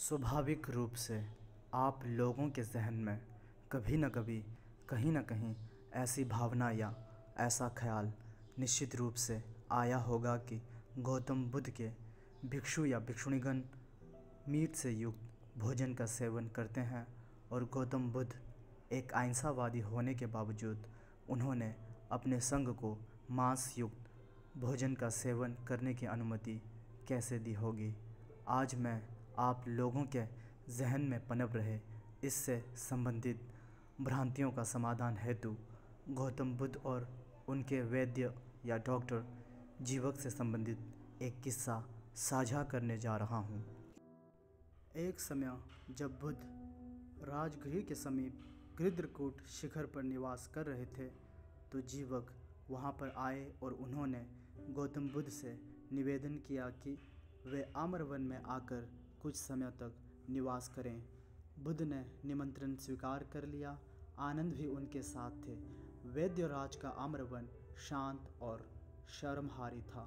स्वाभाविक रूप से आप लोगों के ज़हन में कभी न कभी कहीं न कहीं ऐसी भावना या ऐसा ख्याल निश्चित रूप से आया होगा कि गौतम बुद्ध के भिक्षु या भिक्षुणीगण मीट से युक्त भोजन का सेवन करते हैं और गौतम बुद्ध एक अहिंसावादी होने के बावजूद उन्होंने अपने संघ को मांस युक्त भोजन का सेवन करने की अनुमति कैसे दी होगी। आज मैं आप लोगों के जहन में पनप रहे इससे संबंधित भ्रांतियों का समाधान हेतु गौतम बुद्ध और उनके वैद्य या डॉक्टर जीवक से संबंधित एक किस्सा साझा करने जा रहा हूँ। एक समय जब बुद्ध राजगृह के समीप गृध्रकूट शिखर पर निवास कर रहे थे तो जीवक वहाँ पर आए और उन्होंने गौतम बुद्ध से निवेदन किया कि वे आम्रवन में आकर कुछ समय तक निवास करें। बुद्ध ने निमंत्रण स्वीकार कर लिया। आनंद भी उनके साथ थे। वैद्यराज का आम्रवन शांत और शर्महारी था।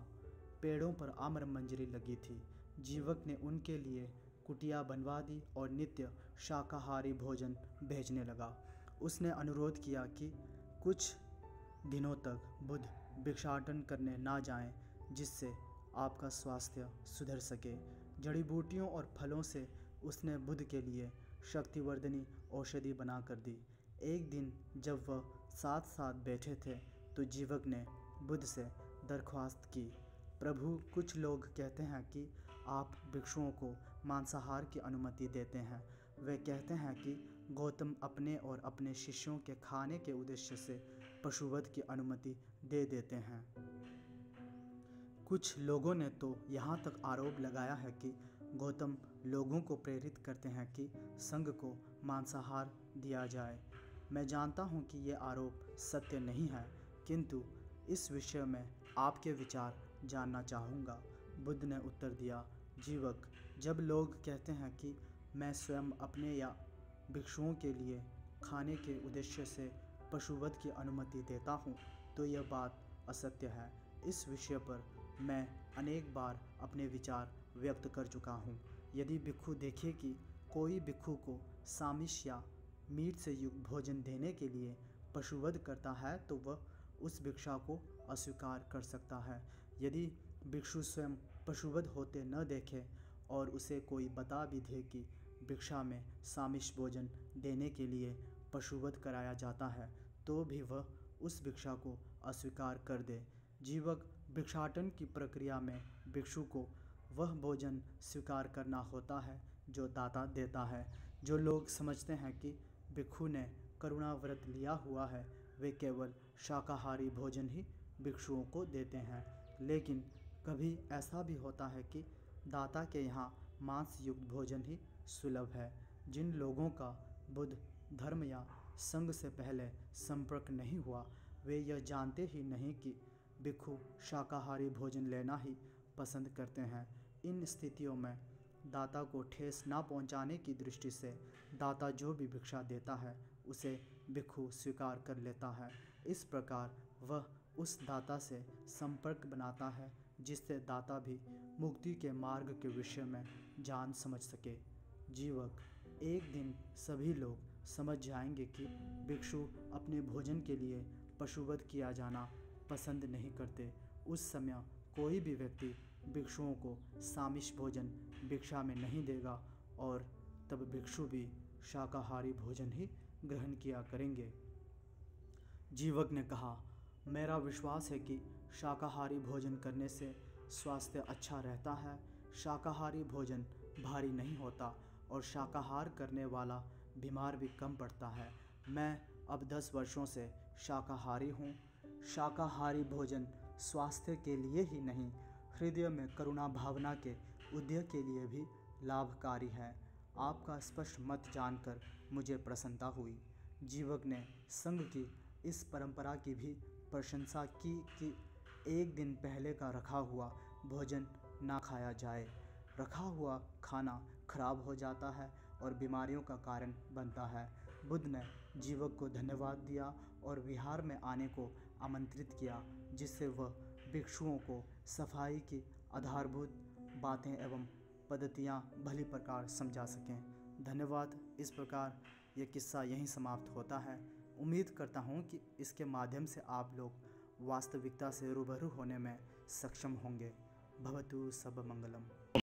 पेड़ों पर आम्र मंजरी लगी थी। जीवक ने उनके लिए कुटिया बनवा दी और नित्य शाकाहारी भोजन भेजने लगा। उसने अनुरोध किया कि कुछ दिनों तक बुद्ध भिक्षाटन करने ना जाएं, जिससे आपका स्वास्थ्य सुधर सके। जड़ी बूटियों और फलों से उसने बुद्ध के लिए शक्तिवर्धनी औषधि बना कर दी। एक दिन जब वह साथ साथ बैठे थे तो जीवक ने बुद्ध से दरख्वास्त की, प्रभु, कुछ लोग कहते हैं कि आप भिक्षुओं को मांसाहार की अनुमति देते हैं। वे कहते हैं कि गौतम अपने और अपने शिष्यों के खाने के उद्देश्य से पशुवध की अनुमति दे देते हैं। कुछ लोगों ने तो यहाँ तक आरोप लगाया है कि गौतम लोगों को प्रेरित करते हैं कि संघ को मांसाहार दिया जाए। मैं जानता हूँ कि ये आरोप सत्य नहीं है, किंतु इस विषय में आपके विचार जानना चाहूँगा। बुद्ध ने उत्तर दिया, जीवक, जब लोग कहते हैं कि मैं स्वयं अपने या भिक्षुओं के लिए खाने के उद्देश्य से पशुवध की अनुमति देता हूँ तो यह बात असत्य है। इस विषय पर मैं अनेक बार अपने विचार व्यक्त कर चुका हूँ। यदि भिक्षु देखे कि कोई भिक्षु को सामिश या मीट से युक्त भोजन देने के लिए पशुवध करता है तो वह उस भिक्षा को अस्वीकार कर सकता है। यदि भिक्षु स्वयं पशुवध होते न देखे और उसे कोई बता भी दे कि भिक्षा में सामिश भोजन देने के लिए पशुवध कराया जाता है तो भी वह उस भिक्षा को अस्वीकार कर दे। जीवक, भिक्षाटन की प्रक्रिया में भिक्षु को वह भोजन स्वीकार करना होता है जो दाता देता है। जो लोग समझते हैं कि भिक्षु ने करुणा व्रत लिया हुआ है वे केवल शाकाहारी भोजन ही भिक्षुओं को देते हैं, लेकिन कभी ऐसा भी होता है कि दाता के यहाँ मांस युक्त भोजन ही सुलभ है। जिन लोगों का बुद्ध धर्म या संघ से पहले संपर्क नहीं हुआ वे यह जानते ही नहीं कि भिक्षु शाकाहारी भोजन लेना ही पसंद करते हैं। इन स्थितियों में दाता को ठेस ना पहुंचाने की दृष्टि से दाता जो भी भिक्षा देता है उसे भिक्षु स्वीकार कर लेता है। इस प्रकार वह उस दाता से संपर्क बनाता है जिससे दाता भी मुक्ति के मार्ग के विषय में जान समझ सके। जीवक, एक दिन सभी लोग समझ जाएंगे कि भिक्षु अपने भोजन के लिए पशुवध किया जाना पसंद नहीं करते। उस समय कोई भी व्यक्ति भिक्षुओं को सामिश भोजन भिक्षा में नहीं देगा और तब भिक्षु भी शाकाहारी भोजन ही ग्रहण किया करेंगे। जीवक ने कहा, मेरा विश्वास है कि शाकाहारी भोजन करने से स्वास्थ्य अच्छा रहता है। शाकाहारी भोजन भारी नहीं होता और शाकाहार करने वाला बीमार भी कम पड़ता है। मैं अब 10 वर्षों से शाकाहारी हूँ। शाकाहारी भोजन स्वास्थ्य के लिए ही नहीं, हृदय में करुणा भावना के उदय के लिए भी लाभकारी है। आपका स्पष्ट मत जानकर मुझे प्रसन्नता हुई। जीवक ने संघ की इस परंपरा की भी प्रशंसा की कि एक दिन पहले का रखा हुआ भोजन ना खाया जाए। रखा हुआ खाना खराब हो जाता है और बीमारियों का कारण बनता है। बुद्ध ने जीवक को धन्यवाद दिया और विहार में आने को आमंत्रित किया, जिससे वह भिक्षुओं को सफाई की आधारभूत बातें एवं पद्धतियाँ भली प्रकार समझा सकें। धन्यवाद। इस प्रकार ये किस्सा यहीं समाप्त होता है। उम्मीद करता हूँ कि इसके माध्यम से आप लोग वास्तविकता से रूबरू होने में सक्षम होंगे। भवतु सब मंगलम।